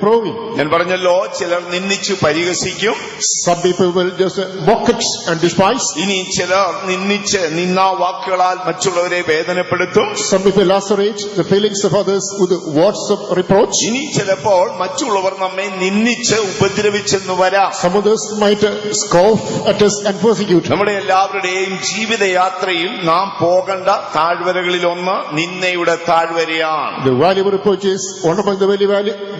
reproving. ഞാൻ പറഞ്ഞല്ലോ ചിലർ നിന്ദിച്ചു പരിഹസിക്കും. Some people will just mock it and despise. ഇനി ചിലർ നിന്ദിച്ച് നിന്ദാവാക്കുകളാൽ മറ്റുള്ളവരെ വേദനപ്പെടുത്തും. Some people lacerate the feelings of others with the words of reproach. ഇനി ചിലപ്പോൾ മറ്റുള്ളവർ നമ്മെ നിന്ദിച്ച് ഉപദ്രവിച്ചെന്ന് വരാം. Some others might scoff at us and persecute. നമ്മുടെ എല്ലാവരുടെയും ജീവിതയാത്രയിൽ നാം പോകേണ്ട താഴ്വരകളിൽ ഒന്ന് നിന്ദയുടെ താഴ്വരയാണ്. The valley of reproach is one among the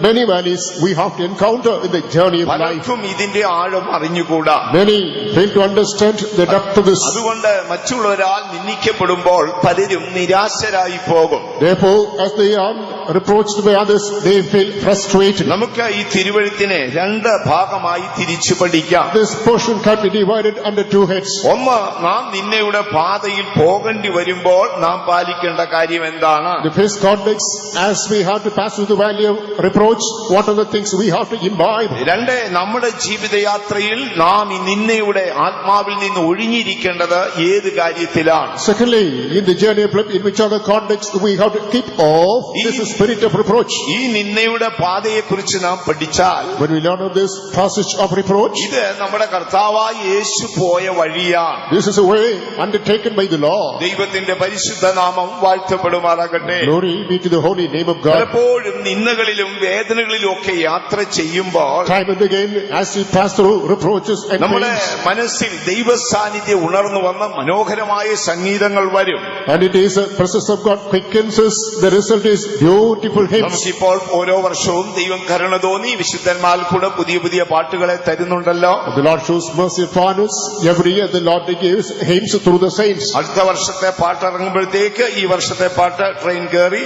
many valleys we have to encounter in the journey of life. പലർക്കും ഇതിന്റെ ആഴം അറിഞ്ഞുകൂടാ. Many fail to understand the depth of this. അതുകൊണ്ട് മറ്റുള്ളവരാൽ നിന്ദിക്കപ്പെടുമ്പോൾ പലരും നിരാശരായി പോകും. Therefore, as they are reproached by others, they feel frustrated. നമുക്ക് ഈ തിരുവെഴുത്തിനെ രണ്ട് ഭാഗമായി തിരിച്ചു പഠിക്കാം. This portion can be divided under two heads. ഒന്ന്, നാം നിന്നയുടെ പാതയിൽ പോകേണ്ടി വരുമ്പോൾ നാം പാലിക്കേണ്ട കാര്യം എന്താണ്? The first context, as we have to pass through the valley of reproach, what are the things we have to imbibe? രണ്ട്, നമ്മുടെ ജീവിതയാത്രയിൽ നാം ഈ നിന്നയുടെ ആത്മാവിൽ നിന്ന് ഒഴിഞ്ഞിരിക്കേണ്ടത് ഏത് കാര്യത്തിലാണ്? Secondly, in the journey of life, in which other context we have to keep off this spirit of reproach. ഈ നിന്നയുടെ പാതയെക്കുറിച്ച് നാം പഠിച്ചാൽ, When we learn of this passage of reproach, ഇത് നമ്മുടെ കർത്താവായ യേശു പോയ വഴിയാണ്. this is a way undertaken by the Lord. ദൈവത്തിന്റെ പരിശുദ്ധ നാമം വാഴ്ത്തപ്പെടുമാറാകട്ടെ. Glory be to the holy name of God. പലപ്പോഴും നിന്ദകളിലും വേദനകളിലും ഒക്കെ യാത്ര ചെയ്യുമ്പോൾ Time and again, as we pass through reproaches and നമ്മുടെ pains, മനസ്സിൽ ദൈവ സാന്നിധ്യം ഉണർന്നു വന്ന മനോഹരമായ സംഗീതങ്ങൾ വരും. and it is the presence of God quickens us, the result is beautiful hymns. നമുക്കിപ്പോൾ ഓരോ വർഷവും ദൈവം കരുണ തോന്നി വിശുദ്ധന്മാരിൽ കൂടെ പുതിയ പുതിയ പാട്ടുകളെ തരുന്നുണ്ടല്ലോ. The Lord shows mercy upon us. Every year the Lord gives hymns through the saints. അടുത്ത വർഷത്തെ പാട്ട് ഇറങ്ങുമ്പോഴത്തേക്ക് ഈ വർഷത്തെ പാട്ട് ട്രെയിൻ കയറി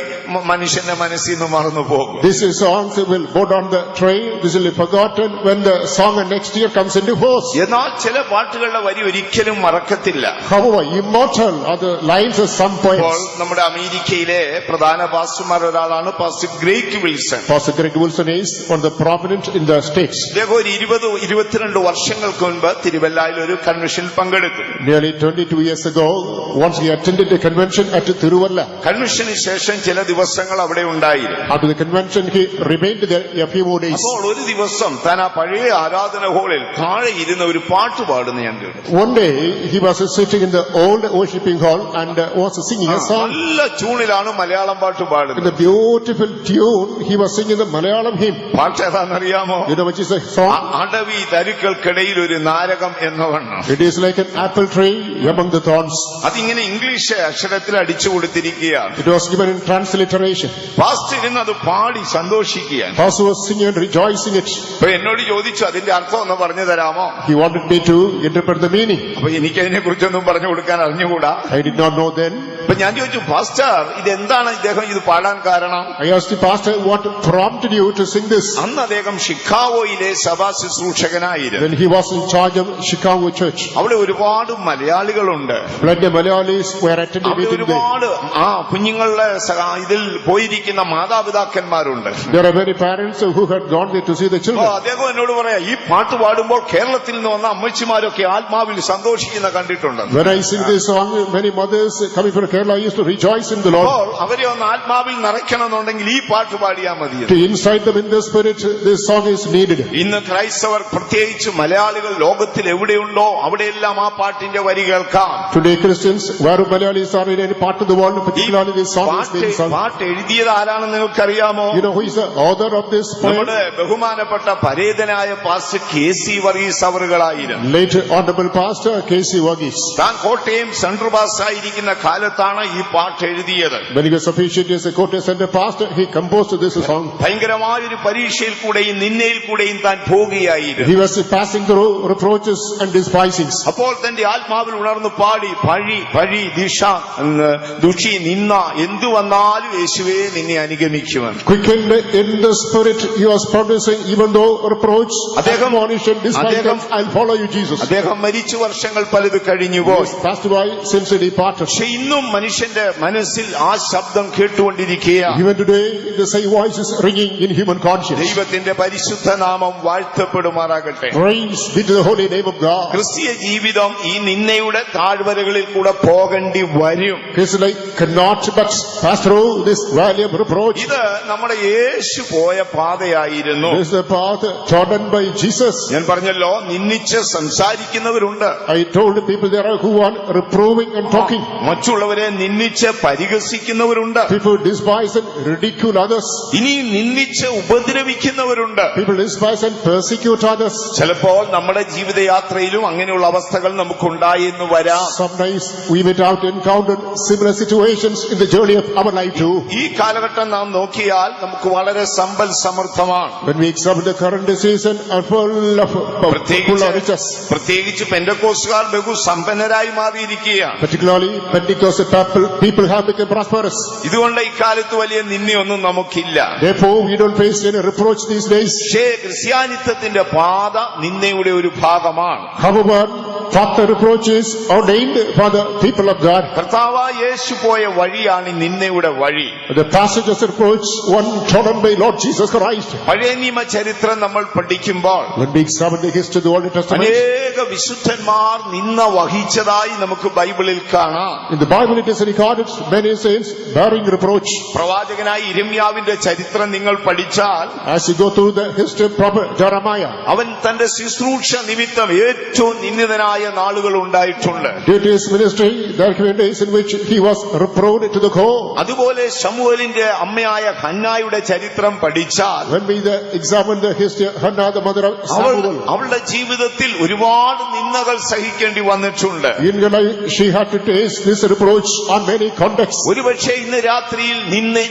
മനുഷ്യന്റെ മനസ്സിൽ നിന്ന് മറന്നു പോകും. This is songs will board on the train. This will be forgotten when the song next year comes into force. എന്നാൽ ചില പാട്ടുകളുടെ വരി ഒരിക്കലും മറക്കത്തില്ല. However, immortal are the lines of some ഇപ്പോൾ poems. നമ്മുടെ അമേരിക്കയിലെ പ്രധാന പാസ്റ്റർമാർ ഒരാളാണ് pastor Greg Wilson. Pastor Greg Wilson is one of the prominent in the States. അദ്ദേഹം ഒരു 20-22 വർഷങ്ങൾക്ക് മുൻപ് തിരുവല്ലയിൽ ഒരു കൺവെൻഷനിൽ പങ്കെടുത്തു. Nearly 22 years ago, once he attended a convention at Tiruvalla. കൺവെൻഷന് ശേഷം ചില ദിവസങ്ങൾ അവിടെ ഉണ്ടായിരുന്നു. After the convention, he remained there a few more days. അപ്പോൾ ഒരു ദിവസം താൻ ആ പഴയ ആരാധന ഹാളിൽ താഴെ ഇരുന്ന ഒരു പാട്ട് പാടുന്ന ഞാൻ കേട്ടു. One day, he was sitting in the old worshiping hall and was singing a song. നല്ല ട്യൂണിലാണ് മലയാളം പാട്ട് In പാടുന്നത്. the beautiful tune, he was singing the Malayalam hymn. പാട്ട് ഏതാണെന്നറിയാമോ? You know which is the song? അടവി തരുക്കൾക്കിടയിൽ ഒരു നാരകം എന്നവണ്ണം. It is like an apple tree among the thorns. അതിങ്ങനെ English അക്ഷരത്തിൽ അടിച്ചു കൊടുത്തിരിക്കുകയാണ്. It was given in transliteration. Pastor ഇരുന്ന് അത് പാടി സന്തോഷിക്കുകയാണ്. Pastor was singing and rejoicing it. അപ്പൊ എന്നോട് ചോദിച്ചു അതിന്റെ അർത്ഥം ഒന്ന് പറഞ്ഞു തരാമോ? He wanted me to interpret the meaning. അപ്പൊ എനിക്ക് അതിനെ കുറിച്ചൊന്നും പറഞ്ഞു കൊടുക്കാൻ അറിഞ്ഞുകൂടാ. I did not know then. അപ്പൊ ഞാൻ ചോദിച്ചു, പാസ്റ്റർ ഇതെന്താണ് ഇദ്ദേഹം ഇത് പാടാൻ കാരണം? I asked the pastor, what prompted you to sing this? അന്ന് അദ്ദേഹം ഷിക്കാഗോയിലെ സഭാ ശുശ്രൂഷകനായിരുന്നു. When he was in charge of Chicago Church. അവിടെ ഒരുപാട് മലയാളികളുണ്ട്. Plenty of Malayalis were attending അവിടെ meeting there. ഒരുപാട് കുഞ്ഞുങ്ങളുടെ ഇതിൽ പോയിരിക്കുന്ന മാതാപിതാക്കന്മാരുണ്ട്. There are many parents who had gone there to see the അപ്പൊ children. അദ്ദേഹം എന്നോട് പറയാ, ഈ പാട്ട് പാടുമ്പോൾ കേരളത്തിൽ നിന്ന് വന്ന അമ്മച്ചിമാരൊക്കെ ആത്മാവിൽ സന്തോഷിക്കുന്ന കണ്ടിട്ടുണ്ട്. When I sing this song, many mothers coming from Kerala used to rejoice in the Lord. അപ്പോൾ അവരെ ഒന്ന് ആത്മാവിൽ നിറയ്ക്കണമെന്നുണ്ടെങ്കിൽ ഈ പാട്ട് പാടിയാൽ മതി. To incite them in the spirit, this song is needed. ഇന്ന് ക്രൈസ്തവർ പ്രത്യേകിച്ച് മലയാളികൾ ലോകത്തിൽ എവിടെയുണ്ടോ അവിടെയെല്ലാം ആ പാട്ടിന്റെ വരി കേൾക്കാം. Today Christians, where Malayalis are in any part of the world, particularly this song is being sung. പാട്ട് എഴുതിയത് ആരാണെന്ന് നിങ്ങൾക്കറിയാമോ? You know who is the author of this poem? നമ്മുടെ ബഹുമാനപ്പെട്ട പരേതനായ പാസ്റ്റർ KC വർഗീസ് അവറുകളായിരുന്നു. Late Honorable Pastor KC Varghese. താൻ Kottayam central pastor ആയിരിക്കുന്ന കാലത്താണ് ഈ പാട്ട് എഴുതിയത്. When he was officiating as a Kotte Center pastor, he composed this song. ഭയങ്കരമായൊരു പരീക്ഷയിൽ കൂടെയും നിന്നയിൽ കൂടെയും താൻ പോകുകയായിരുന്നു. He was passing through reproaches and despisings. അപ്പോൾ തന്റെ ആത്മാവിൽ ഉണർന്നു പാടി, പഴി പഴി ദിശ ദുഷി നിന്ന എന്തു വന്നാലും യേശുവേ നിന്നെ അനുഗമിക്കുവാൻ. Quickened in the spirit, he was promising, even though reproach, admonition, despise, I'll follow you, Jesus. അദ്ദേഹം മരിച്ചു വർഷങ്ങൾ പലത് കഴിഞ്ഞുപോയി. Passed by since he departed. പക്ഷെ ഇന്നും മനുഷ്യന്റെ മനസ്സിൽ ആ ശബ്ദം കേട്ടുകൊണ്ടിരിക്കുകയാണ്. Even today, the same voice is ringing in human conscience. ദൈവത്തിന്റെ പരിശുദ്ധ നാമം വാഴ്ത്തപ്പെടുമാറാകട്ടെ. Praise be to the holy name of God. ക്രിസ്തീയ ജീവിതം ഈ നിന്നയുടെ താഴ്വരകളിൽ കൂടെ പോകേണ്ടി വരും. Christian life cannot but pass through this valley of reproach. ഇത് നമ്മുടെ യേശു പോയ പാതയായിരുന്നു. This is the path trodden by Jesus. ഞാൻ പറഞ്ഞല്ലോ, നിന്ദിച്ച് സംസാരിക്കുന്നവരുണ്ട്. I told the people there are who are reproving and talking. മറ്റുള്ളവരെ നിന്ദിച്ച് പരിഹസിക്കുന്നവരുണ്ട്. People despise and ridicule others. ഇനി നിന്ദിച്ച് ഉപദ്രവിക്കുന്നവരുണ്ട്. People despise and persecute others. ചിലപ്പോൾ നമ്മുടെ ജീവിതയാത്രയിലും അങ്ങനെയുള്ള അവസ്ഥകൾ നമുക്കുണ്ടായി എന്ന് വരാം. Sometimes we may have encountered similar situations in the journey of our life too. ഈ കാലഘട്ടം നാം നോക്കിയാൽ നമുക്ക് വളരെ സമ്പൽ സമൃദ്ധമാണ്. When we examine the current season are full of riches. പ്രത്യേകിച്ച് പെന്തക്കോസ്തുകാർ ബഹു സമ്പന്നരായി മാറിയിരിക്കുകയാണ്. Particularly Pentecostal people have become prosperous. ഇതുകൊണ്ട് ഇക്കാലത്ത് വലിയ നിന്ദയൊന്നും നമുക്കില്ല. Therefore we don't face any reproach these days. പക്ഷേ ക്രിസ്ത്യാനിത്വത്തിന്റെ പാത നിന്ദയുടെ ഒരു ഭാഗമാണ്. However, further reproach is ordained for the people of God. കർത്താവായ യേശു പോയ വഴിയാണ് ഈ നിന്ദയുടെ വഴി. The passage of reproach one trodden by Lord Jesus Christ. പഴയ നിയമ ചരിത്രം നമ്മൾ പഠിക്കുമ്പോൾ When we examine the history of the Old Testament, അനേക വിശുദ്ധന്മാർ നിന്ദ വഹിച്ചതായി നമുക്ക് ബൈബിളിൽ കാണാം. in the Bible it is recorded many saints bearing reproach. പ്രവാചകനായ ഇരെമ്യാവിന്റെ ചരിത്രം നിങ്ങൾ പഠിച്ചാൽ As you go through the history of prophet Jeremiah, അവൻ തന്റെ ശുശ്രൂഷ നിമിത്തം ഏറ്റവും നിന്ദിതനായ നാളുകൾ ഉണ്ടായിട്ടുണ്ട്. due to his ministry there came days in which he was reproved to the core. അതുപോലെ ശമൂവേലിന്റെ അമ്മയായ ഹന്നായുടെ ചരിത്രം പഠിച്ചാൽ When we examine the history of Hannah, the mother of Samuel, അവളുടെ ജീവിതത്തിൽ ഒരുപാട് നിന്ദകൾ സഹിക്കേണ്ടി വന്നിട്ടുണ്ട്. in her life she had to taste this reproach on many contexts. ഒരുപക്ഷെ ഇന്ന് രാത്രിയിൽ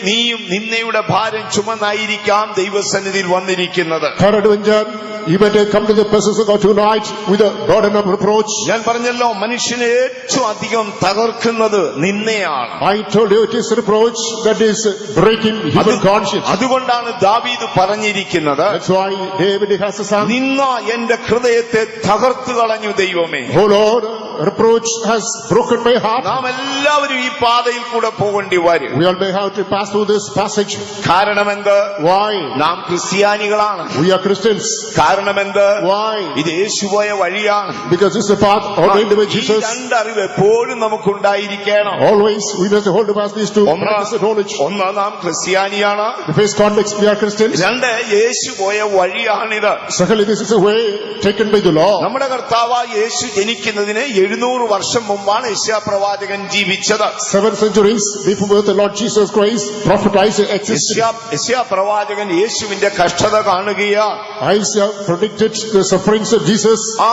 നീയും നിന്ദയുടെ ഭാരം ചുമന്നായിരിക്കാം ദൈവസന്നിധിയിൽ വന്നിരിക്കുന്നത്. Paradvenjan, you may come to the presence of God tonight with a burden of reproach. ഞാൻ പറഞ്ഞല്ലോ, മനുഷ്യനെ ഏറ്റവും അധികം തകർക്കുന്നത് നിന്ദയാണ്. I told you it is reproach that is breaking human conscience. അതുകൊണ്ടാണ് ദാവീദ് പറഞ്ഞിരിക്കുന്നത്, That's why David has a song. നിന്ന എന്റെ ഹൃദയത്തെ തകർത്തു കളഞ്ഞു ദൈവമേ. Oh Lord, reproach has broken my heart. നാം എല്ലാവരും ഈ പാതയിൽ കൂടെ പോകേണ്ടി വരും. We all may have to pass through this passage. കാരണമെന്ത്? Why? നാം ക്രിസ്ത്യാനികളാണ്. We are Christians. കാരണമെന്ത്? Why? ഇത് യേശു പോയ വഴിയാണ്. Because it's the path ordained by ഈ Jesus. രണ്ടറിവ് എപ്പോഴും നമുക്കുണ്ടായിരിക്കണം. Always we must hold fast these two practices of knowledge. ഒന്ന്, നാം ക്രിസ്ത്യാനിയാണ്. The first context, we are Christians. രണ്ട്, യേശു പോയ വഴിയാണിത്. Secondly, this is a way taken by the law. നമ്മുടെ കർത്താവായ യേശു ജനിക്കുന്നതിന് 700 വർഷം മുമ്പാണ് യെശയ്യാ പ്രവാചകൻ ജീവിച്ചത്. 7 centuries before the Lord Jesus Christ prophesied existed. യെശയ്യാ പ്രവാചകൻ യേശുവിന്റെ കഷ്ടത കാണുകയാണ്. Isaiah predicted the sufferings of Jesus. ആ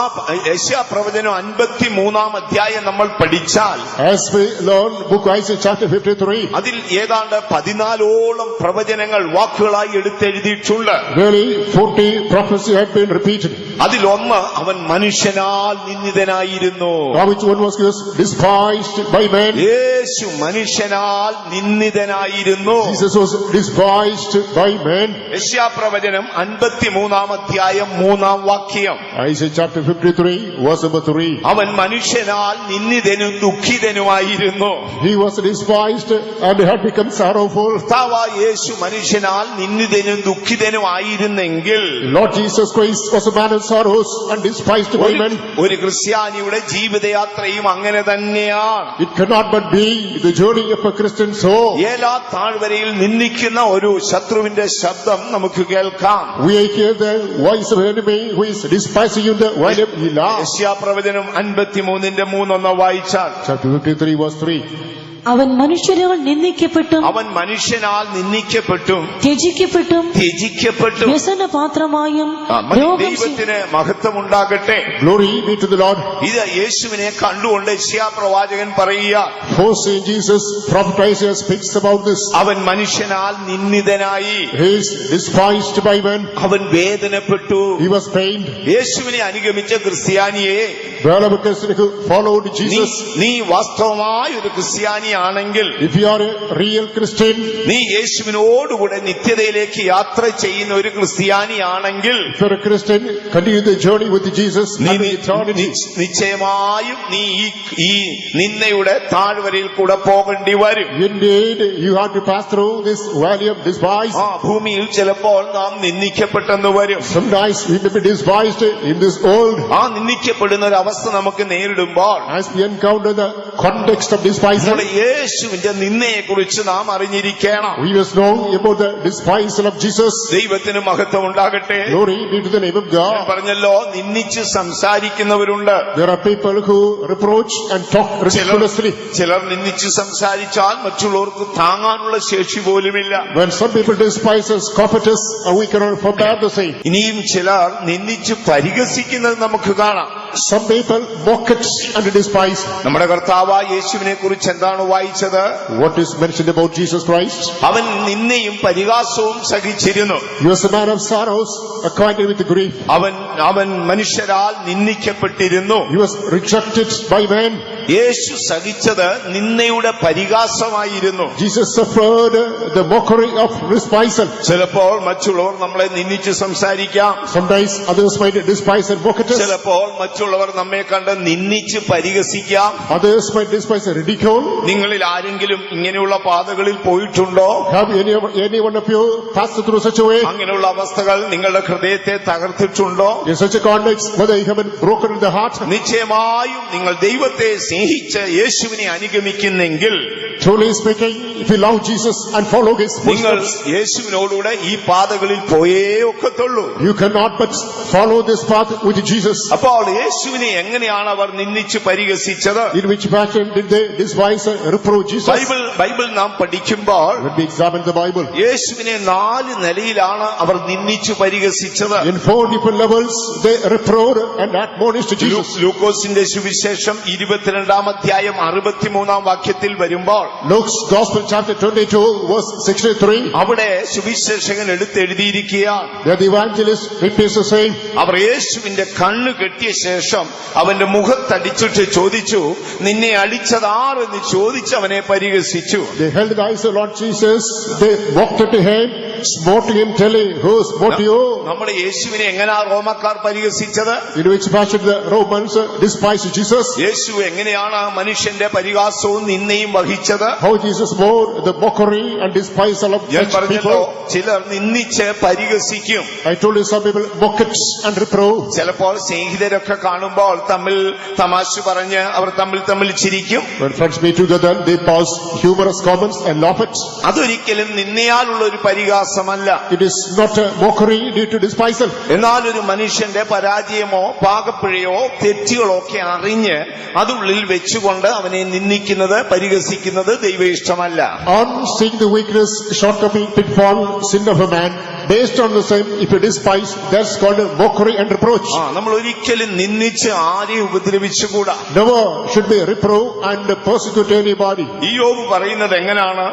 യെശയ്യാ പ്രവചനം 53 അധ്യായം നമ്മൾ പഠിച്ചാൽ, As we learn book Isaiah chapter 53, അതിൽ ഏതാണ്ട് 14ഓളം പ്രവചനങ്ങൾ വാക്കുകളായി എടുത്തെഴുതിയിട്ടുണ്ട്. really 40 prophecy had been repeated. അതിലൊന്ന്, അവൻ മനുഷ്യനാൽ നിന്ദിതനായിരുന്നു. Which one was despised by men? Yeshu മനുഷ്യനാൽ നിന്ദിതനായിരുന്നു. Jesus was despised by men. യെശയ്യാ പ്രവചനം 53 അധ്യായം 3 വാക്യം. Isaiah chapter 53 verse number 3. അവൻ മനുഷ്യനാൽ നിന്ദിതനും ദുഃഖിതനുമായിരുന്നു. He was despised and had become sorrowful. കർത്താവായ യേശു മനുഷ്യനാൽ നിന്ദിതനും ദുഃഖിതനുമായിരുന്നെങ്കിൽ Lord Jesus Christ was a man of sorrows and despised by men. ഒരു ക്രിസ്ത്യാനിയുടെ ജീവിതയാത്രയും അങ്ങനെ തന്നെയാണ്. It cannot but be the journey of a Christian soul. ഏലാ താഴ്വരയിൽ നിന്ദിക്കുന്ന ഒരു ശത്രുവിന്റെ ശബ്ദം നമുക്ക് കേൾക്കാം. We hear the voice of enemy who is despising you in the valley of Elah. യെശയ്യാ പ്രവചനം 53:3 വായിച്ചാൽ, Chapter 53 verse 3. അവൻ മനുഷ്യരാൽ നിന്ദിക്കപ്പെട്ടും അവൻ മനുഷ്യനാൽ നിന്ദിക്കപ്പെട്ടും ത്യജിക്കപ്പെട്ടും ത്യജിക്കപ്പെട്ടും വ്യസനപാത്രമായും ദൈവത്തിന് മഹത്വം ഉണ്ടാകട്ടെ. Glory be to the Lord. ഇത് യേശുവിനെ കണ്ടുകൊണ്ട് യെശയ്യാ പ്രവാചകൻ പറയുക, Foreseeing Jesus, prophet Isaiah speaks about this. അവൻ മനുഷ്യനാൽ നിന്ദിതനായി, He is despised by men. അവൻ വേദനപ്പെട്ടു. He was pained. യേശുവിനെ അനുഗമിച്ച ക്രിസ്ത്യാനിയെ, Wherever Christian who followed Jesus, നീ വാസ്തവമായ ഒരു ക്രിസ്ത്യാനിയാണെങ്കിൽ, if you are a real Christian, നീ യേശുവിനോടുകൂടെ നിത്യതയിലേക്ക് യാത്ര ചെയ്യുന്ന ഒരു ക്രിസ്ത്യാനിയാണെങ്കിൽ, if you are a Christian, continue the journey with Jesus and eternity. നിശ്ചയമായും നീ ഈ നിന്ദയുടെ താഴ്വരയിൽ കൂടെ പോകേണ്ടി വരും. Indeed, you have to pass through this valley of despise. ഭൂമിയിൽ ചിലപ്പോൾ നാം നിന്ദിക്കപ്പെട്ടെന്ന് വരും. Sometimes we may be despised in this world. നിന്ദിക്കപ്പെടുന്ന ഒരു അവസ്ഥ നമുക്ക് നേരിടുമ്പോൾ As we encounter the context of despising, നമ്മുടെ യേശുവിന്റെ നിന്ദയെ കുറിച്ച് നാം അറിഞ്ഞിരിക്കണം. We must know about the despisal of Jesus. ദൈവത്തിന് മഹത്വം ഉണ്ടാകട്ടെ. Glory be to the name of ഞാൻ God. പറഞ്ഞല്ലോ, നിന്ദിച്ച് സംസാരിക്കുന്നവരുണ്ട്. There are people who reproach and talk ridiculously. ചിലർ നിന്ദിച്ച് സംസാരിച്ചാൽ മറ്റുള്ളവർക്ക് താങ്ങാനുള്ള ശേഷി പോലുമില്ല. When some people despise us, scoff at us, we cannot forbear the same. ഇനിയും ചിലർ നിന്ദിച്ച് പരിഹസിക്കുന്നത് നമുക്ക് കാണാം. Some people mock it and despise. നമ്മുടെ കർത്താവായ യേശുവിനെ കുറിച്ച് എന്താണ് വായിച്ചത്? What is mentioned about Jesus Christ? അവൻ നിന്ദയും പരിഹാസവും സഹിച്ചിരുന്നു. He was a man of sorrows, acquainted with grief. അവൻ മനുഷ്യരാൽ നിന്ദിക്കപ്പെട്ടിരുന്നു. He was rejected by men. Yeshu സഹിച്ചത് നിന്ദയുടെ പരിഹാസമായിരുന്നു. Jesus suffered the mockery of despisal. ചിലപ്പോൾ മറ്റുള്ളവർ നമ്മളെ നിന്ദിച്ച് സംസാരിക്കാം. Sometimes others might despise and mock at us. ചിലപ്പോൾ മറ്റുള്ളവർ നമ്മെ കണ്ട് നിന്ദിച്ച് പരിഹസിക്കാം. Others might despise and ridicule. നിങ്ങളിൽ ആരെങ്കിലും ഇങ്ങനെയുള്ള പാതകളിൽ പോയിട്ടുണ്ടോ? Have any one of you passed through such a way? അങ്ങനെയുള്ള അവസ്ഥകൾ നിങ്ങളുടെ ഹൃദയത്തെ തകർത്തിട്ടുണ്ടോ? In such a context, whether you have been broken in the heart, നിശ്ചയമായും നിങ്ങൾ ദൈവത്തെ സ്നേഹിച്ച് യേശുവിനെ അനുഗമിക്കുന്നെങ്കിൽ, truly speaking, if you love Jesus and follow his നിങ്ങൾ footsteps, യേശുവിനോടുകൂടെ ഈ പാതകളിൽ പോയേ ഒക്കത്തുള്ളൂ. you cannot but follow this path with Jesus. അപ്പോൾ യേശുവിനെ എങ്ങനെയാണ് അവർ നിന്ദിച്ച് പരിഹസിച്ചത്? In which fashion did they despise and reproach Jesus? Bible നാം പഠിക്കുമ്പോൾ When we examine the Bible, യേശുവിനെ 4 നിലയിലാണ് അവർ നിന്ദിച്ചു പരിഹസിച്ചത്. in 4 different levels, they reproved and admonished Jesus. ലൂക്കോസിന്റെ സുവിശേഷം 22-ാം അധ്യായം 63-ാം വാക്യത്തിൽ വരുമ്പോൾ, Luke's Gospel chapter 22 verse 63, അവിടെ Suviseshakan എടുത്തെഴുതിയിരിക്കുകയാണ്. that the evangelist repeats the same. അവർ യേശുവിന്റെ കണ്ണ് കെട്ടിയ ശേഷം അവന്റെ മുഖത്തടിച്ചിട്ട് ചോദിച്ചു, നിന്നെ അടിച്ചതാരെന്ന് ചോദിച്ച് അവനെ പരിഹസിച്ചു. They held the eyes of Lord Jesus, they walked to him, smote him, telling, who smote you? നമ്മുടെ യേശുവിനെ എങ്ങനെയാ റോമക്കാർ പരിഹസിച്ചത്? In which fashion the Romans despised Jesus? യേശു എങ്ങനെയാണ് മനുഷ്യന്റെ പരിഹാസവും നിന്ദയും വഹിച്ചത്? How Jesus bore the mockery and despisal of ഞാൻ such പറഞ്ഞല്ലോ, people? ചിലർ നിന്ദിച്ച് പരിഹസിക്കും. I told you some people mock it and reprove. ചിലപ്പോൾ സ്നേഹിതരൊക്കെ കാണുമ്പോൾ തമ്മിൽ തമാശ പറഞ്ഞ് അവർ തമ്മിൽ ചിരിക്കും. When friends meet together, they pass humorous comments and laugh at. അതൊരിക്കലും നിന്നയാലുള്ള ഒരു പരിഹാസമല്ല. It is not a mockery due to despisal. എന്നാൽ ഒരു മനുഷ്യന്റെ പരാജയമോ പാകപ്പിഴയോ തെറ്റുകളോ ഒക്കെ അറിഞ്ഞ് അതുള്ളിൽ വെച്ചുകൊണ്ട് അവനെ നിന്ദിക്കുന്നത് പരിഹസിക്കുന്നത് ദൈവ ഇഷ്ടമല്ല. On seeing the weakness, shortcoming, pitfall, sin of a man, based on the same, if you despise, that's called a mockery and reproach. നമ്മൾ ഒരിക്കലും നിന്ദിച്ച് ആരെയും ഉപദ്രവിച്ചുകൂടാ. Never should be reprove and persecute anybody. ഇയ്യോബ് പറയുന്നത് എങ്ങനെയാണ്?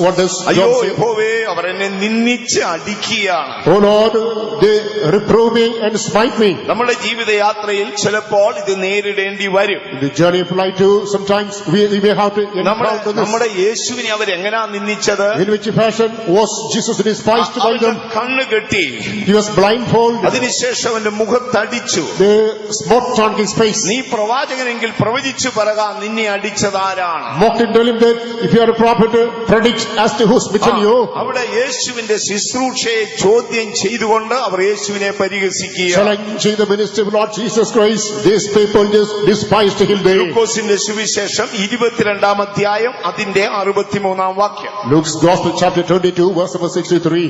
What does അയ്യോ Job say? യഹോവേ, അവർ എന്നെ നിന്ദിച്ച് അടിക്കുകയാണ്. Oh Lord, they reprove me and smite me. നമ്മുടെ ജീവിതയാത്രയിൽ ചിലപ്പോൾ ഇത് നേരിടേണ്ടി വരും. In the journey of life too, sometimes we may have to encounter this. നമ്മുടെ യേശുവിനെ അവരെങ്ങനാ നിന്ദിച്ചത്? In which fashion was Jesus despised by them? കണ്ണ് കെട്ടി, He was blindfolded. അതിനുശേഷം അവന്റെ മുഖത്തടിച്ചു. They smote on his face. നീ പ്രവാചകനെങ്കിൽ പ്രവചിച്ചു പറക, നിന്നെ അടിച്ചതാരാണ്? Mocked and told him that if you are a prophet, predict as to who smitten you. അവിടെ യേശുവിന്റെ ശുശ്രൂഷയെ ചോദ്യം ചെയ്തുകൊണ്ട് അവർ യേശുവിനെ പരിഹസിക്കുക. Challenging the ministry of Lord Jesus Christ, these people just despised him there. ലൂക്കോസിന്റെ സുവിശേഷം 22-ാം അധ്യായം അതിന്റെ 63-ാം വാക്യം. Luke's Gospel chapter 22 verse number 63.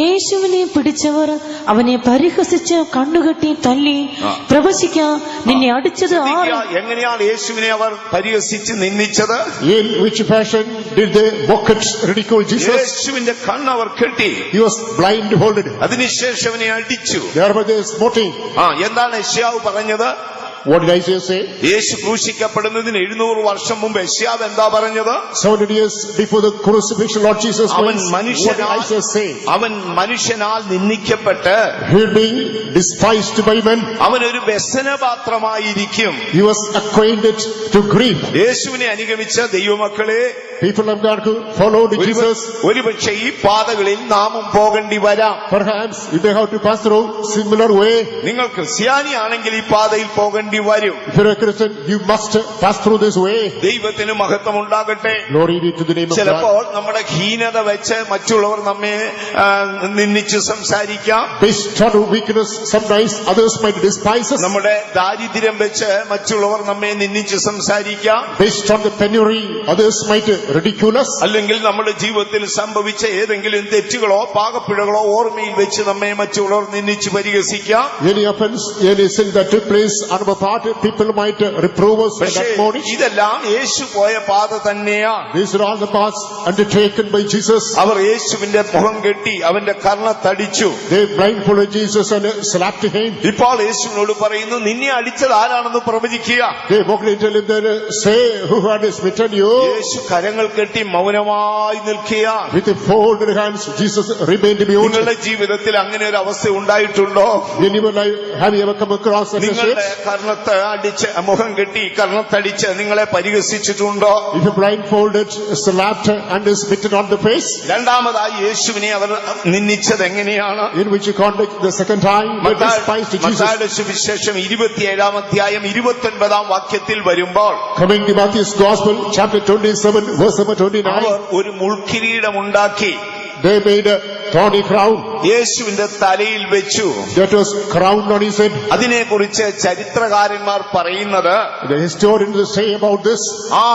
യേശുവിനെ പിടിച്ചവർ അവനെ പരിഹസിച്ച് കണ്ണുകെട്ടി തല്ലി, പ്രവചിക്ക, നിന്നെ അടിച്ചത് ആര്? എങ്ങനെയാണ് യേശുവിനെ അവർ പരിഹസിച്ച് നിന്ദിച്ചത്? In which fashion did they mock it, ridicule Jesus? യേശുവിന്റെ കണ്ണ് അവർ കെട്ടി, He was blindfolded. അതിനുശേഷം അവനെ അടിച്ചു. Thereby they smote him. എന്താണ് യെശയ്യാവ് പറഞ്ഞത്? What did Isaiah say? യേശു ക്രൂശിക്കപ്പെടുന്നതിന് 700 വർഷം മുമ്പ് യെശയ്യാവ് എന്താ പറഞ്ഞത്? 700 years before the crucifixion, Lord Jesus അവൻ Christ, what did Isaiah say? അവൻ മനുഷ്യനാൽ നിന്ദിക്കപ്പെട്ട് He will be despised by men. അവനൊരു വ്യസനപാത്രമായിരിക്കും. He was acquainted to grief. യേശുവിനെ അനുഗമിച്ച ദൈവമക്കളെ, People of God who followed Jesus, ഒരുപക്ഷെ ഈ പാതകളിൽ നാമും പോകേണ്ടി വരാം. perhaps you may have to pass through similar way. നിങ്ങൾ ക്രിസ്ത്യാനിയാണെങ്കിൽ ഈ പാതയിൽ പോകേണ്ടി കൂടി വരും. If you're a Christian, you must pass through this way. ദൈവത്തിന് മഹത്വം ഉണ്ടാകട്ടെ. Glory be to the name of God. ചിലപ്പോൾ നമ്മുടെ ഹീനത വെച്ച് മറ്റുള്ളവർ നമ്മെ നിന്ദിച്ച് സംസാരിക്കാം. Based on weakness, sometimes others might despise us. നമ്മുടെ ദാരിദ്ര്യം വെച്ച് മറ്റുള്ളവർ നമ്മെ നിന്ദിച്ച് സംസാരിക്കാം. Based on the penury, others might ridicule us. അല്ലെങ്കിൽ നമ്മുടെ ജീവിതത്തിൽ സംഭവിച്ച ഏതെങ്കിലും തെറ്റുകളോ പാകപ്പിഴകളോ ഓർമ്മയിൽ വെച്ച് നമ്മെ മറ്റുള്ളവർ നിന്ദിച്ച് പരിഹസിക്കാം. Any offense, any sin that took place on our part, people might reprove us and പക്ഷേ admonish. ഇതെല്ലാം യേശു പോയ പാത തന്നെയാണ്. These are all the paths undertaken by Jesus. അവർ യേശുവിന്റെ മുഖം കെട്ടി അവന്റെ കർണത്തടിച്ചു. They blindfolded Jesus and slapped him. ഇപ്പോൾ യേശുവിനോട് പറയുന്നു, നിന്നെ അടിച്ചത് ആരാണെന്ന് പ്രവചിക്കുക. They walked into him and say, who had smitten you? യേശു കരങ്ങൾ കെട്ടി മൗനമായി നിൽക്കുക. With folded hands, Jesus remained mute. നിങ്ങളുടെ ജീവിതത്തിൽ അങ്ങനെ ഒരു അവസ്ഥ ഉണ്ടായിട്ടുണ്ടോ? In your life, have you ever come across such a നിങ്ങളുടെ situation? കർണത്ത് അടിച്ച് മുഖം കെട്ടി കർണത്തടിച്ച് നിങ്ങളെ പരിഹസിച്ചിട്ടുണ്ടോ? If you blindfolded, slapped and smitten on the face, രണ്ടാമതായി യേശുവിനെ അവർ നിന്ദിച്ചത് എങ്ങനെയാണ്? in which conduct the second time they despised Jesus. മത്തായിയുടെ സുവിശേഷം 27-ാം അധ്യായം 29-ാം വാക്യത്തിൽ വരുമ്പോൾ Coming to Matthew's Gospel, chapter 27, verse number 29, അവർ ഒരു മുൾക്കിരീടമുണ്ടാക്കി they made a thorny crown യേശുവിന്റെ തലയിൽ വെച്ചു. that was crowned on his head. അതിനെക്കുറിച്ച് ചരിത്രകാരന്മാർ പറയുന്നത്, The historians say about this, ആ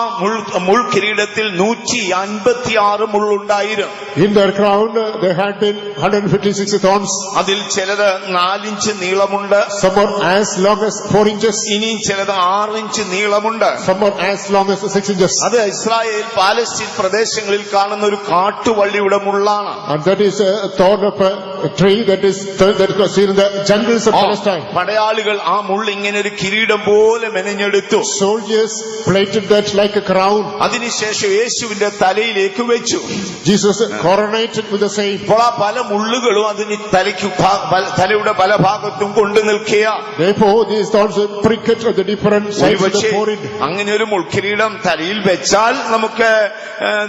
മുൾക്കിരീടത്തിൽ 156 മുള്ളുണ്ടായിരുന്നു. in their crown there had been 156 thorns. അതിൽ ചിലത് 4 ഇഞ്ച് നീളമുണ്ട്, Some are as long as 4 inches, ഇനിയും ചിലത് 6 ഇഞ്ച് നീളമുണ്ട്. some are as long as 6 inches. അത് ഇസ്രായേൽ പാലസ്തീൻ പ്രദേശങ്ങളിൽ കാണുന്ന ഒരു കാട്ടുവള്ളിയുടെ മുള്ളാണ്. And that is a thorn of a tree that is seen in the jungles of Palestine. പടയാളികൾ ആ മുള്ള ഇങ്ങനെ ഒരു കിരീടം പോലെ മെനഞ്ഞെടുത്തു. Soldiers plaited that like a crown. അതിനുശേഷം യേശുവിന്റെ തലയിലേക്ക് വെച്ചു. Jesus coronated with the same. ഇപ്പോൾ ആ പല മുള്ളുകളും അതിന് തലയുടെ പല ഭാഗത്തും കൊണ്ടു നിൽക്കുക. Therefore, these thorns pricked at the different sides of the forehead. അങ്ങനെ ഒരു മുൾക്കിരീടം തലയിൽ വെച്ചാൽ നമുക്ക്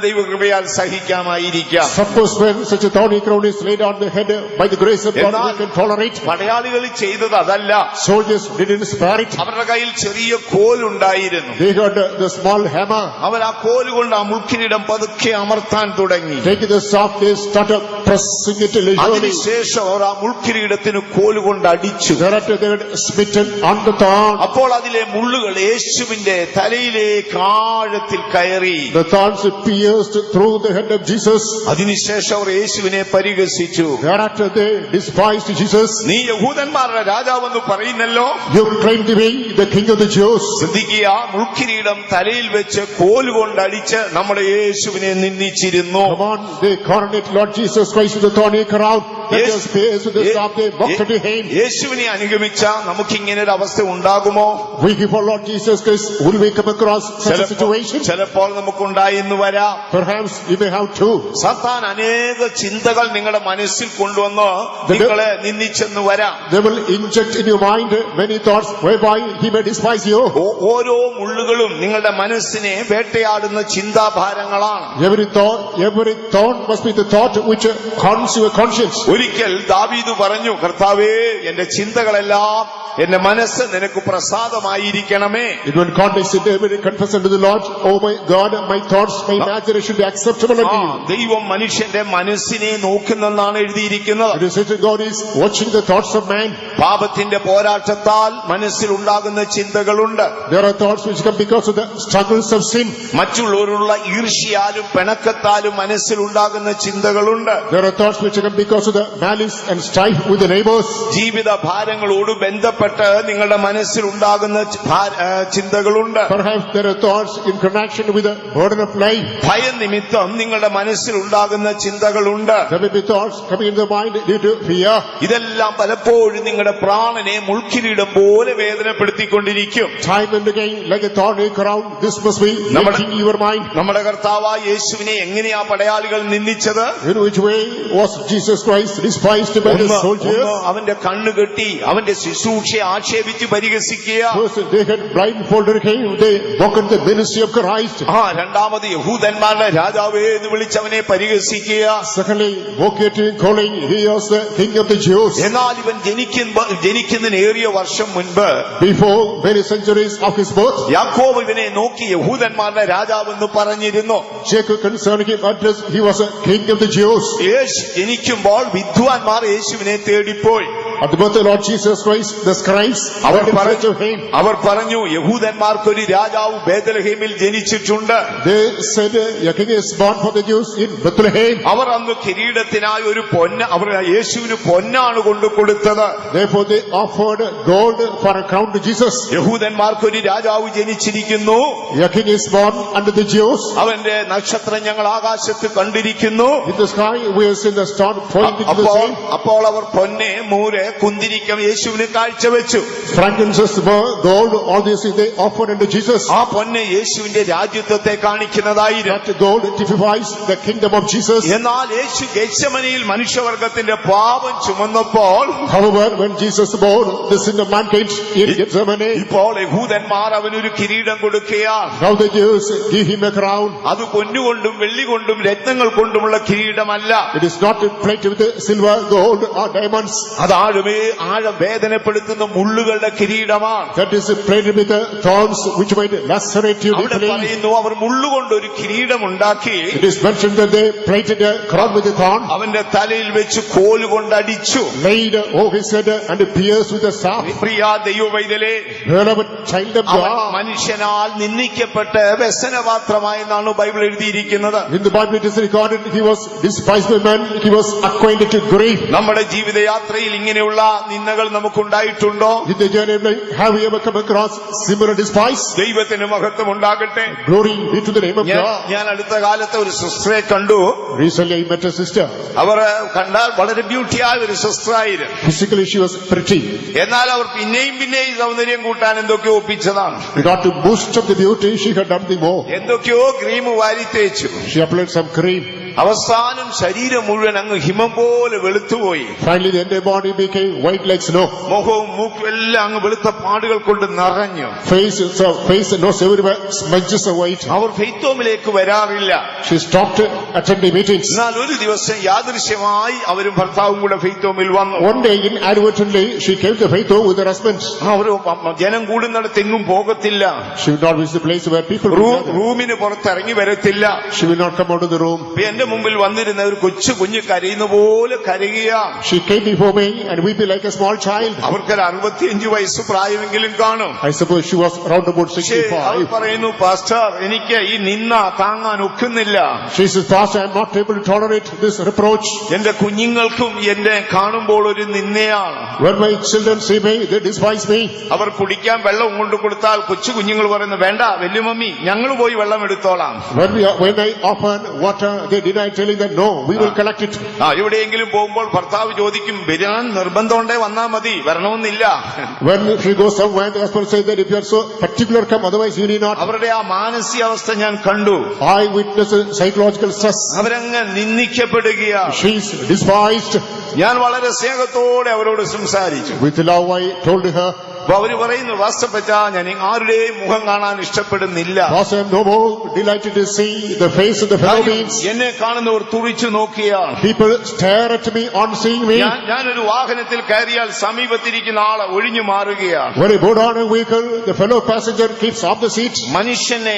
ദൈവകൃപയാൽ സഹിക്കാമായിരിക്കാം. Suppose when such a thorny crown is laid on the head, by the grace of God, we can tolerate. പടയാളികൾ ചെയ്തത് അതല്ല. Soldiers didn't spare it. അവരുടെ കയ്യിൽ ചെറിയ കോലുണ്ടായിരുന്നു. They got the small hammer. അവർ ആ കോലുകൊണ്ട് ആ മുൾക്കിരീടം പതുക്കെ അമർത്താൻ തുടങ്ങി. Taking the soft, they started pressing it leisurely. അതിനുശേഷം അവർ ആ മുൾക്കിരീടത്തിന് കോലുകൊണ്ട് അടിച്ചു. Thereafter they were smitten on the thorn. അപ്പോൾ അതിലെ മുള്ളുകൾ യേശുവിന്റെ തലയിലേക്ക് ആഴത്തിൽ കയറി. The thorns pierced through the head of Jesus. അതിനുശേഷം അവർ യേശുവിനെ പരിഹസിച്ചു. Thereafter they despised Jesus. നീ യഹൂദന്മാരുടെ രാജാവെന്ന് പറയുന്നല്ലോ. You claim to be the king of the Jews. ശ്രദ്ധിക്കുക, മുൾക്കിരീടം തലയിൽ വെച്ച് കോലുകൊണ്ട് അടിച്ച് നമ്മുടെ യേശുവിനെ നിന്ദിച്ചിരുന്നു. Come on, they coronated Lord Jesus Christ with the thorny crown. That was pierced with the staff. They walked to him. യേശുവിനെ അനുഗമിച്ച നമുക്ക് ഇങ്ങനെ ഒരു അവസ്ഥ ഉണ്ടാകുമോ? We give our Lord Jesus Christ. Will we come across such a situation? ചിലപ്പോൾ നമുക്കുണ്ടായെന്ന് വരാം. Perhaps you may have too. സാത്താൻ അനേക ചിന്തകൾ നിങ്ങളുടെ മനസ്സിൽ കൊണ്ടുവന്ന് നിങ്ങളെ നിന്ദിച്ചെന്ന് വരാം. They will inject in your mind many thoughts whereby he may despise you. ഓരോ മുള്ളുകളും നിങ്ങളുടെ മനസ്സിനെ വേട്ടയാടുന്ന ചിന്താഭാരങ്ങളാണ്. Every thought must be the thought which haunts your conscience. ഒരിക്കൽ ദാവീദ് പറഞ്ഞു, കർത്താവേ, എന്റെ ചിന്തകളെല്ലാം എന്റെ മനസ്സ് നിനക്ക് പ്രസാദമായിരിക്കണമേ. In one context, David confessed unto the Lord, "Oh my God, my thoughts, my imagination should be acceptable unto you." ദൈവം മനുഷ്യന്റെ മനസ്സിനെ നോക്കുന്നെന്നാണ് എഴുതിയിരിക്കുന്നത്. It is written, God is watching the thoughts of man. പാപത്തിന്റെ പോരാട്ടത്താൽ മനസ്സിൽ ഉണ്ടാകുന്ന ചിന്തകളുണ്ട്. There are thoughts which come because of the struggles of sin. മറ്റുള്ളവരുള്ള ഈർഷ്യാലും പിണക്കത്താലും മനസ്സിൽ ഉണ്ടാകുന്ന ചിന്തകളുണ്ട്. There are thoughts which come because of the malice and strife with the neighbors. ജീവിത ഭാരങ്ങളോട് ബന്ധപ്പെട്ട് നിങ്ങളുടെ മനസ്സിൽ ഉണ്ടാകുന്ന ചിന്തകളുണ്ട്. Perhaps there are thoughts in connection with the burden of life. ഭയനിമിത്തം നിങ്ങളുടെ മനസ്സിൽ ഉണ്ടാകുന്ന ചിന്തകളുണ്ട്. There may be thoughts coming in the mind due to fear. ഇതെല്ലാം പലപ്പോഴും നിങ്ങളുടെ പ്രാണനെ മുൾക്കിരീടം പോലെ വേദനപ്പെടുത്തിക്കൊണ്ടിരിക്കും. Time and again, like a thorny crown, this must be making your mind. നമ്മുടെ കർത്താവായ യേശുവിനെ എങ്ങനെയാ പടയാളികൾ നിന്ദിച്ചത്? In which way way was Jesus Christ despised by the soldiers. അവന്റെ കണ്ണുകെട്ടി അവന്റെ ശുശ്രൂഷയെ ആക്ഷേപിച്ച് പരിഹസിക്കുക. First they had blindfolded him, they mocked the ministry of Christ. രണ്ടാമത് യഹൂദന്മാരുടെ രാജാവേ എന്ന് വിളിച്ചവനെ പരിഹസിക്കുക. Secondly, mocked calling he was the king of the Jews. എന്നാൽ ഇവൻ ജനിക്കുന്നതിന് ഏറിയ വർഷം മുൻപ്, Before many centuries of his birth, യാക്കോബ് ഇവനെ നോക്കി യഹൂദന്മാരുടെ രാജാവെന്ന് പറഞ്ഞിരുന്നു. Jacob concerning him addressed he was a king of the Jews. യേശു ജനിക്കുമ്പോൾ വിദ്വാൻമാർ യേശുവിനെ തേടിപ്പോയി. At the birth of Lord Jesus Christ, the scribes went in search of him. അവർ പറഞ്ഞു യഹൂദന്മാർക്കൊരു രാജാവ് ബേത്ലഹേമിൽ ജനിച്ചിട്ടുണ്ട്. They said a king is born for the Jews in Bethlehem. അവർ അന്ന് കിരീടത്തിനായി ഒരു അവർ യേശുവിന് പൊന്നാണ് കൊണ്ടു കൊടുത്തത്. Therefore they offered gold for a crown to Jesus. യഹൂദന്മാർക്കൊരു രാജാവ് ജനിച്ചിരിക്കുന്നു. A king is born unto the Jews. അവന്റെ നക്ഷത്രം ഞങ്ങൾ ആകാശത്ത് കണ്ടിരിക്കുന്നു. In the sky we have seen the star pointing to the sun. അപ്പോൾ അവർ പൊന്നെ മൂര് കുന്തിരിക്കം യേശുവിന് കാഴ്ചവെച്ചു. Frankincense, myrrh, gold, all these things they offered unto Jesus. ആ പൊന്നെ യേശുവിന്റെ രാജ്യത്വത്തെ കാണിക്കുന്നതായിരുന്നു. That gold typifies the kingdom of Jesus. എന്നാൽ യേശു ഗെത്സമനിയിൽ മനുഷ്യവർഗത്തിന്റെ പാപം ചുമന്നപ്പോൾ, However, when Jesus bore the sin of mankind in Gethsemane, ഇപ്പോൾ യഹൂദന്മാർ അവനൊരു കിരീടം കൊടുക്കുകയാണ്. now the Jews give him a crown. അത് പൊന്നുകൊണ്ടും വെള്ളി കൊണ്ടും രത്നങ്ങൾ കൊണ്ടുമുള്ള കിരീടമല്ല. It is not plated with silver, gold or diamonds. അത് ആഴം വേദനപ്പെടുത്തുന്ന മുള്ളുകളുടെ കിരീടമാണ്. That is plated with thorns which might lacerate you അവിടെ deeply. പറയുന്നു അവർ മുള്ളുകൊണ്ട് ഒരു കിരീടം ഉണ്ടാക്കി. It is mentioned that they plated a crown with a thorn, അവന്റെ തലയിൽ വെച്ച് കോലുകൊണ്ട് അടിച്ചു. laid over his head and pierced with a staff. പ്രിയ ദൈവവൈതലേ, Beloved child of അവൻ God, മനുഷ്യനാൽ നിന്ദിക്കപ്പെട്ട് വ്യസനപാത്രമായെന്നാണ് ബൈബിൾ എഴുതിയിരിക്കുന്നത്. in the Bible it is recorded he was despised by men, he was acquainted to grief. നമ്മുടെ ജീവിതയാത്രയിൽ ഇങ്ങനെയുള്ള നിന്ദകൾ നമുക്കുണ്ടായിട്ടുണ്ടോ? In the journey of life, have we ever come across similar despise? ദൈവത്തിന് മഹത്വം ഉണ്ടാകട്ടെ. Glory be to the name of God. ഞാൻ അടുത്ത കാലത്ത് ഒരു സിസ്റ്ററെ കണ്ടു. Recently I met a sister. അവർ കണ്ടാൽ വളരെ ബ്യൂട്ടിയായ ഒരു സിസ്റ്ററായിരുന്നു. Physically she was pretty. എന്നാൽ അവർ പിന്നെയും സൗന്ദര്യം കൂട്ടാൻ എന്തൊക്കെയോ ഒപ്പിച്ചതാണ്. In order to boost up the beauty, she had done the more. എന്തൊക്കെയോ ക്രീം വാരി തേച്ചു. She applied some cream. അവസാനം ശരീരം മുഴുവൻ അങ്ങ് ഹിമം പോലെ വെളുത്തുപോയി. Finally the entire body became white like snow. മുഖവും മൂക്കും എല്ലാം അങ്ങ് വെളുത്ത പാടുകൾ കൊണ്ട് നിറഞ്ഞു. Face and nose everywhere smudges of white. അവർ ഫെയ്ത്തോമിലേക്ക് വരാറില്ല. She stopped attending meetings. എന്നാൽ ഒരു ദിവസം യാദൃശ്യമായി അവരും ഭർത്താവും കൂടെ ഫെയ്ത്തോമിൽ വന്നു. One day inadvertently she came to Faith with her husband. അവർ ജനം കൂടുന്നിടത്തെങ്ങും പോകത്തില്ല. She would not visit the place where people would gather. റൂമിന് പുറത്തിറങ്ങി വരത്തില്ല. She will not come out of the room. എന്റെ മുമ്പിൽ വന്നിരുന്ന ഒരു കുഞ്ഞ് കരയുന്ന പോലെ കരയുക. She came before me and weeping like a small child. അവർക്കൊരു 65 വയസ്സ് പ്രായമെങ്കിലും കാണും. I suppose she was around about 65. പറയുന്നു, പാസ്റ്റർ, എനിക്ക് ഈ നിന്ന താങ്ങാൻ ഒക്കുന്നില്ല. She says, Pastor, I am not able to tolerate this reproach. എന്റെ കുഞ്ഞുങ്ങൾക്കും എന്നെ കാണുമ്പോൾ ഒരു നിന്നയാണ്. When my children see me, they despise me. അവർ കുടിക്കാൻ വെള്ളം കൊണ്ടു കൊടുത്താൽ കൊച്ചു കുഞ്ഞുങ്ങൾ പറയുന്നു, വേണ്ട വല്യമ്മി, ഞങ്ങൾ പോയി വെള്ളം എടുത്തോളാം. When I offer water, they deny, telling them, no, we will collect it. എവിടെയെങ്കിലും പോകുമ്പോൾ ഭർത്താവ് ചോദിക്കും, വരാൻ നിർബന്ധമുണ്ടേ വന്നാ മതി, വരണമെന്നില്ല. When she goes somewhere, the husband says that if you are so particular, come, otherwise you need not. അവരുടെ ആ മാനസികാവസ്ഥ ഞാൻ കണ്ടു. I witnessed psychological stress. അവരങ്ങ് നിന്ദിക്കപ്പെടുകയാണ്. She is despised. ഞാൻ വളരെ സ്നേഹത്തോടെ അവരോട് സംസാരിച്ചു. With love I told her, അപ്പൊ അവര് പറയുന്നു, വാസ്തവപ്പെട്ട ഞാൻ ആരുടെയും മുഖം കാണാൻ ഇഷ്ടപ്പെടുന്നില്ല. Pastor, I am no more delighted to see the face of the fellow beings. എന്നെ കാണുന്നവർ തുറിച്ചു നോക്കിയാണ്. People stare at me on seeing me. ഞാനൊരു വാഹനത്തിൽ കയറിയാൽ സമീപത്തിരിക്കുന്ന ആളെ ഒഴിഞ്ഞു മാറുകയാണ്. When I board on a vehicle, the fellow passenger keeps off the seat. മനുഷ്യനെ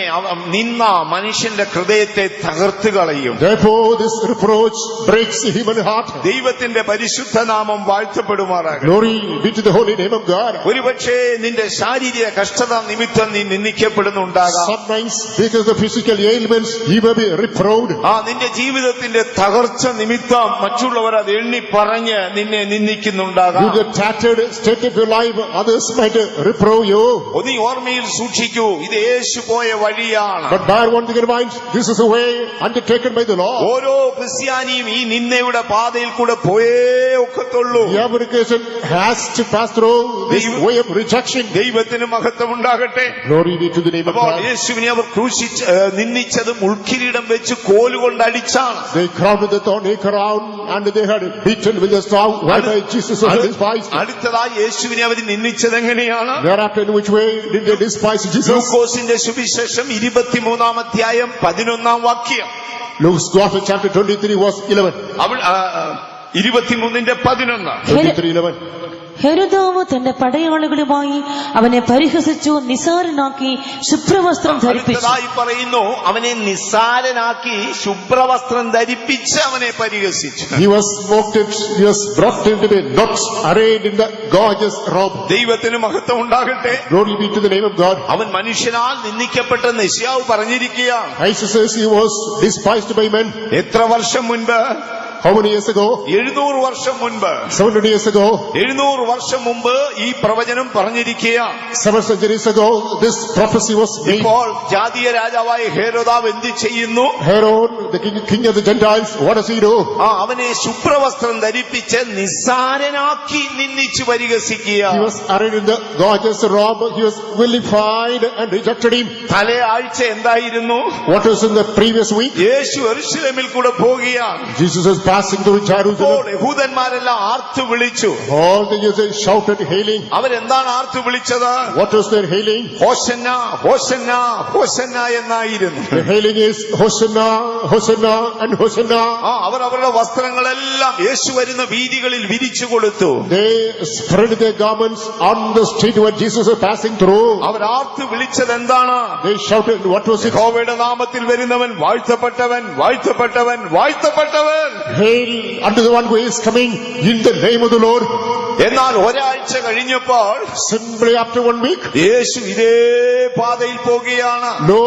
നിന്ന മനുഷ്യന്റെ ഹൃദയത്തെ തകർത്ത് കളയും. Therefore this reproach breaks the human heart. ദൈവത്തിന്റെ പരിശുദ്ധ നാമം വാഴ്ത്തപ്പെടുമാറാകട്ടെ. Glory be to the holy name of God. ഒരുപക്ഷേ നിന്റെ ശാരീരിക കഷ്ടത നിമിത്തം നീ നിന്ദിക്കപ്പെടുന്നുണ്ടാകാം. Sometimes because of the physical ailments you may be reproved. നിന്റെ ജീവിതത്തിന്റെ തകർച്ച നിമിത്തം മറ്റുള്ളവർ അത് എണ്ണി പറഞ്ഞ് നിന്നെ നിന്ദിക്കുന്നുണ്ടാകാം. You get tattered state of your life, others might reprove you. നീ ഓർമ്മയിൽ സൂക്ഷിക്കൂ, ഇത് യേശു പോയ വഴിയാണ്. But bear one thing in mind, this is a way undertaken by the Lord. ഓരോ ക്രിസ്ത്യാനിയും ഈ നിന്ദയുടെ പാതയിൽ കൂടെ പോയേ ഒക്കത്തുള്ളൂ. The American has to pass through this way of of rejection. ദൈവത്തിന് മഹത്വം ഉണ്ടാകട്ടെ. Glory be to the name of അപ്പോൾ God. യേശുവിനെ അവർ നിന്ദിച്ചത് മുൾക്കിരീടം വെച്ച് കോലുകൊണ്ട് അടിച്ചാണ്. They crowned the thorn crown and they had beaten with a staff whereby Jesus was despised. അടുത്തതായി യേശുവിനെ അവർ നിന്ദിച്ചത് എങ്ങനെയാണ്? Thereafter, in which way did they despise Jesus? ലൂക്കോസിന്റെ സുവിശേഷം 23-ാം അധ്യായം 11-ാം വാക്യം. Luke's Gospel chapter 23 verse 11. അവൾ 23:11. 23:11. ഹെരോദാവ് തന്റെ പടയാളികളുമായി അവനെ പരിഹസിച്ചു, നിസാരനാക്കി, ശുഭ്രവസ്ത്രം ധരിപ്പിച്ചു. അടുത്തതായി പറയുന്നു, അവനെ നിസ്സാരനാക്കി ശുഭ്രവസ്ത്രം ധരിപ്പിച്ച് അവനെ പരിഹസിച്ചു. He was mocked, he was brought him to be not arrayed in the gorgeous robe. ദൈവത്തിന് മഹത്വം ഉണ്ടാകട്ടെ. Glory be to the name of God. അവൻ മനുഷ്യനാൽ നിന്ദിക്കപ്പെട്ട യെശയ്യാവ് പറഞ്ഞിരിക്കുകയാണ്. Isaiah says he was despised by men. എത്ര വർഷം മുൻപ്? How many years ago? 700 വർഷം മുൻപ്. 700 years ago. 700 വർഷം മുമ്പ് ഈ പ്രവചനം പറഞ്ഞിരിക്കുകയാണ്. 7 centuries ago, this prophecy was made. ഇപ്പോൾ ജാതീയ രാജാവായ ഹേരോദാവ് എന്ത് ചെയ്യുന്നു? Herod, the king of the Gentiles, what does he do? അവനെ ശുഭ്രവസ്ത്രം ധരിപ്പിച്ച് നിസ്സാരനാക്കി നിന്ദിച്ചു പരിഹസിക്കുക. He was arrayed in the gorgeous robe. He was vilified and rejected him. തലേ ആഴ്ച എന്തായിരുന്നു? What was in the previous week? യേശു യെരൂശലേമിൽ കൂടെ പോകുകയാണ്. Jesus was passing through Jerusalem. യഹൂദന്മാരെല്ലാം ആർത്തു വിളിച്ചു. All the Jews shouted hailing. അവരെന്താണ് ആർത്തു വിളിച്ചത്? What was their hailing? ഹോശന്ന ഹോശന്ന ഹോശന്ന എന്നായിരുന്നു. The hailing is Hosanna, Hosanna and Hosanna. അവർ അവരുടെ വസ്ത്രങ്ങളെല്ലാം യേശു വരുന്ന വീതികളിൽ വിരിച്ചു കൊടുത്തു. They spread their garments on the street where Jesus was passing through. അവർ ആർത്തു വിളിച്ചത് എന്താണ്? They shouted, what was it? യഹോവയുടെ നാമത്തിൽ വരുന്നവൻ വാഴ്ത്തപ്പെട്ടവൻ വാഴ്ത്തപ്പെട്ടവൻ വാഴ്ത്തപ്പെട്ടവൻ. Hail unto the one who is coming in the name of the Lord. എന്നാൽ ഒരാഴ്ച കഴിഞ്ഞപ്പോൾ Simply after 1 week, യേശു ഇതേ പാതയിൽ പോകുകയാണ്. no,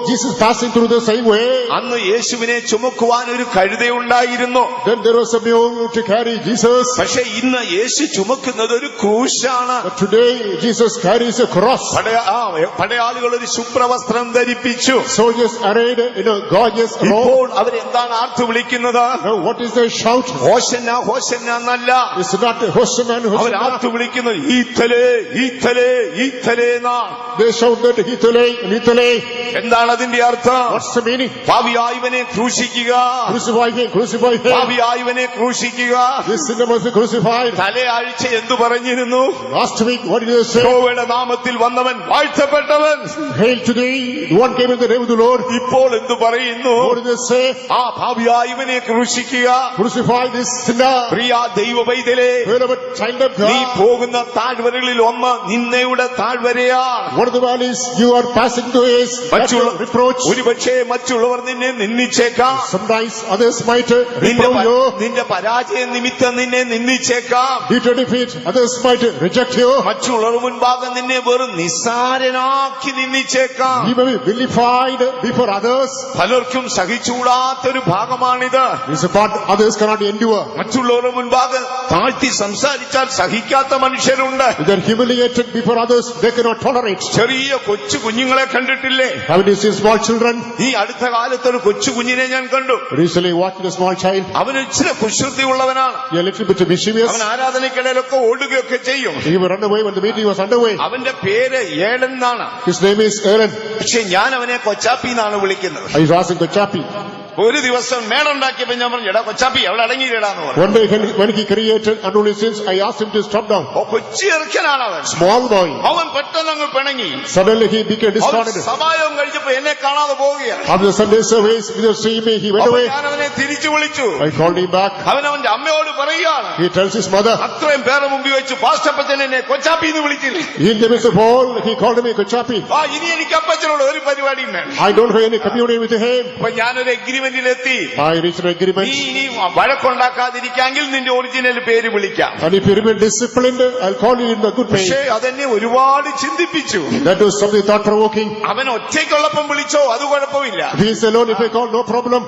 Jesus passing through the same way. അന്ന് യേശുവിനെ ചുമക്കുവാൻ ഒരു കഴുതയുണ്ടായിരുന്നു. Then there was a mule to carry Jesus. പക്ഷെ ഇന്ന് യേശു ചുമക്കുന്നത് ഒരു ക്രൂശാണ്. But today Jesus carries a cross. പടയാളികൾ ഒരു ശുഭ്രവസ്ത്രം ധരിപ്പിച്ചു. Soldiers arrayed in a gorgeous robe. ഇപ്പോൾ അവരെന്താണ് ആർത്തു വിളിക്കുന്നത്? Now what is their shout? ഹോശന്ന ഹോശന്ന എന്നല്ല. It's not Hosanna and our Hosanna. ആർത്തു വിളിക്കുന്നത് ഈത്തലേ ഈത്തലേ ഈത്തലേ എന്നാണ്. They shouted Hitale, Hitale. എന്താണ് അതിന്റെ അർത്ഥം? What's the meaning? പാപിയായവനെ ക്രൂശിക്കുക, Crucify him, crucify him. പാപിയായവനെ ക്രൂശിക്കുക. This sinner must be crucified. തലേ ആഴ്ച എന്തു പറഞ്ഞിരുന്നു? Last week, what did they say? യഹോവയുടെ നാമത്തിൽ വന്നവൻ വാഴ്ത്തപ്പെട്ടവൻ. Hail today, the one came in the name of the Lord. ഇപ്പോൾ എന്തു പറയുന്നു? What did they say? ആ പാപിയായവനെ ക്രൂശിക്കുക. Crucify this sinner. പ്രിയ ദൈവ പൈതലേ, Wherever child of നീ God. പോകുന്ന താഴ്വരകളിൽ ഒന്ന് നിന്നയുടെ താഴ്വരയാണ്. One of the valleys you are passing through is reproach. ഒരുപക്ഷേ മറ്റുള്ളവർ നിന്നെ നിന്ദിച്ചേക്കാം. Sometimes others might reproach you. നിന്റെ പരാജയ നിമിത്തം നിന്നെ നിന്ദിച്ചേക്കാം. Due to defeat, others might reject you. മറ്റുള്ളവർ മുൻപാകെ നിന്നെ വെറും നിസ്സാരനാക്കി നിന്ദിച്ചേക്കാം. You may be vilified before others. പലർക്കും സഹിച്ചുകൂടാത്തൊരു ഭാഗമാണിത്. This is a part others cannot endure. മറ്റുള്ളവരുടെ മുൻപാകെ താഴ്ത്തി സംസാരിച്ചാൽ സഹിക്കാത്ത മനുഷ്യരുണ്ട്. If they are humiliated before others, they cannot tolerate. ചെറിയ കൊച്ചു കുഞ്ഞുങ്ങളെ കണ്ടിട്ടില്ലേ? Haven't you seen small children? ഈ അടുത്ത കാലത്തൊരു കൊച്ചു കുഞ്ഞിനെ ഞാൻ കണ്ടു. Recently watched a small child. അവന് ഇച്ചിരി കുസൃതി ഉള്ളവനാണ്. A little bit mischievous. അവൻ ആരാധനയ്ക്കിടയിലൊക്കെ ഓടുകയൊക്കെ ചെയ്യും. He would run away when the meeting was underway. അവന്റെ പേര് ഏഡൻ എന്നാണ്. His name is Aaron. പക്ഷെ ഞാൻ അവനെ കൊച്ചാപ്പി എന്നാണ് വിളിക്കുന്നത്. I was asking the chappy. ഒരു ദിവസം മേടുണ്ടാക്കിയപ്പോ ഞാൻ പറഞ്ഞു, എടാ കൊച്ചാപ്പി അവിടെ അടങ്ങിയിടാന്ന് പറഞ്ഞു. One day when he created unholy sins, I asked him to stop down. Kochi ഇറക്കനാണ് അവൻ. Small boy. അവൻ പെട്ടെന്ന് അങ്ങ് പിണങ്ങി. Suddenly he became അവൻ distorted. സഭായോഗം കഴിച്ചപ്പോ എന്നെ കാണാതെ പോവുകയാണ്. After the Sunday service, without seeing me, he went അപ്പൊ away. ഞാൻ അവനെ തിരിച്ചു വിളിച്ചു. I called him back. അവൻ അവന്റെ അമ്മയോട് പറയുകയാണ്, He tells his mother. അത്രയും പേരെ മുമ്പിൽ വെച്ച് പാസ്റ്റപ്പച്ചൻ എന്നെ കൊച്ചാപ്പി എന്ന് വിളിച്ചില്ലേ? In the midst of all, he called me Kochapi. ഇനി എനിക്ക് അപ്പച്ചനോട് ഒരു പരിപാടിയും വേണം. I don't have any communion with him. അപ്പൊ ഞാനൊരു എഗ്രിമെന്റിലെത്തി. I reached an agreement. നീ ഇനി വഴക്കുണ്ടാക്കാതിരിക്കാമെങ്കിൽ നിന്റെ ഒറിജിനൽ പേര് വിളിക്കാം. And if you remain disciplined, I'll call you in the good way. പക്ഷേ അതെന്നെ ഒരുപാട് ചിന്തിപ്പിച്ചു. That was something thought-provoking. അവൻ ഒറ്റയ്ക്കുള്ളപ്പം വിളിച്ചോ അത് കുഴപ്പമില്ല. If he is alone, if I call, no problem.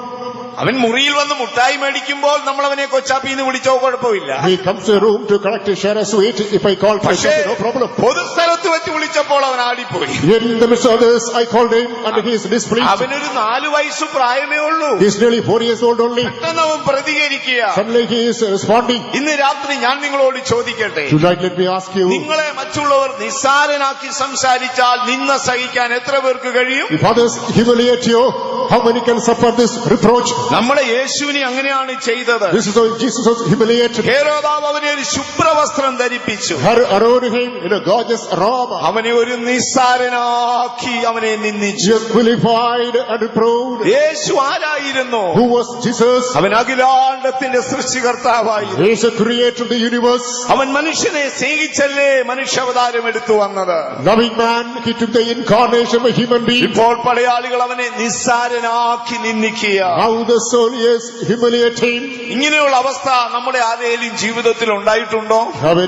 അവൻ മുറിയിൽ വന്ന് മുട്ടായി മേടിക്കുമ്പോൾ നമ്മൾ അവനെ കൊച്ചാപ്പിന്ന് വിളിച്ചോ കുഴപ്പമില്ല. He comes to a room to collect a share of sweet. If I call for പക്ഷേ no problem. പൊതുസ്ഥലത്ത് വെച്ച് വിളിച്ചപ്പോൾ അവൻ ആടിപ്പോയി. In the midst of this, I called him and he is displeased. അവനൊരു 4 വയസ്സ് പ്രായമേ ഉള്ളൂ. He is nearly 4 years old only. പെട്ടെന്ന് അവൻ പ്രതികരിക്കുക. Suddenly he is responding. ഇന്ന് രാത്രി ഞാൻ നിങ്ങളോട് ചോദിക്കട്ടെ, Tonight let me ask you, നിങ്ങളെ മറ്റുള്ളവർ നിസ്സാരനാക്കി സംസാരിച്ചാൽ നിന്ന സഹിക്കാൻ എത്ര പേർക്ക് കഴിയും? if others humiliate you, how many can suffer this reproach? നമ്മുടെ യേശുവിനെ അങ്ങനെയാണ് ചെയ്തത്. This is how Jesus was humiliated. ഹേരോദാവ് അവനെ ഒരു ശുഭ്രവസ്ത്രം ധരിപ്പിച്ചു. Her around him in a gorgeous robe. അവനെ ഒരു നിസ്സാരനാക്കി അവനെ നിന്ദിച്ചു. She was vilified and reproved. യേശു ആരായിരുന്നു? Who was Jesus? അവൻ അഖിലാണ്ടത്തിന്റെ സൃഷ്ടികർത്താവായിരുന്നു. He is the creator of the universe. അവൻ മനുഷ്യനെ സ്നേഹിച്ചല്ലേ മനുഷ്യാവതാരം എടുത്തു വന്നത്. Loving man, he took the incarnation of a human being. ഇപ്പോൾ പടയാളികൾ അവനെ നിസ്സാരനാക്കി നിന്ദിക്കുക. How the soul is humiliating. ഇങ്ങനെയുള്ള അവസ്ഥ നമ്മുടെ ആരുടെയും ജീവിതത്തിൽ ഉണ്ടായിട്ടുണ്ടോ? Have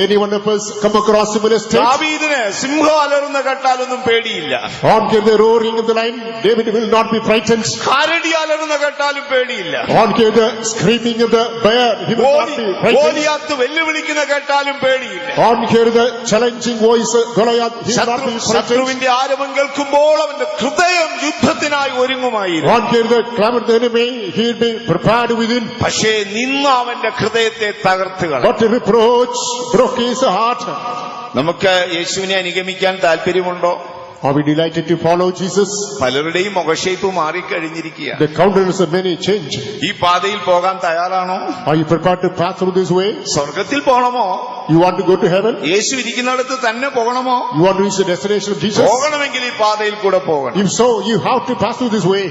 anyone of us come across similar state? ദാവീദിന് സിംഹം അലറുന്ന കേട്ടാലൊന്നും പേടിയില്ല. On came the roaring of the lion, David will not be frightened. കരടി അലറുന്ന കേട്ടാലും പേടിയില്ല. On came the screaming of the bear, he will not be frightened. Goliath വെല്ലുവിളിക്കുന്ന കേട്ടാലും പേടിയില്ല. On came the challenging voice, Goliath, he will not be frightened. ശത്രുവിന്റെ ആരവം കേൾക്കുമ്പോൾ അവന്റെ ഹൃദയം യുദ്ധത്തിനായി ഒരുങ്ങുമായിരുന്നു. On came the clamor of the enemy, he will be prepared within. പക്ഷേ നിന്ന് അവന്റെ ഹൃദയത്തെ തകർത്തുകൾ. But the reproach broke his heart. നമുക്ക് യേശുവിനെ അനുഗമിക്കാൻ താല്പര്യമുണ്ടോ? Are we delighted to follow Jesus? പലരുടെയും മുഖഷേപ്പ് മാറിക്കഴിഞ്ഞിരിക്കുക. The countenance of many change. ഈ പാതയിൽ പോകാൻ തയ്യാറാണോ? Are you prepared to pass through this way? സ്വർഗത്തിൽ പോകണമോ? You want to go to heaven? യേശു ഇരിക്കുന്നിടത്ത് തന്നെ പോകണമോ? You want to reach the destination of Jesus? പോകണമെങ്കിൽ ഈ പാതയിൽ കൂടെ പോകണം. If so, you have to pass through this way.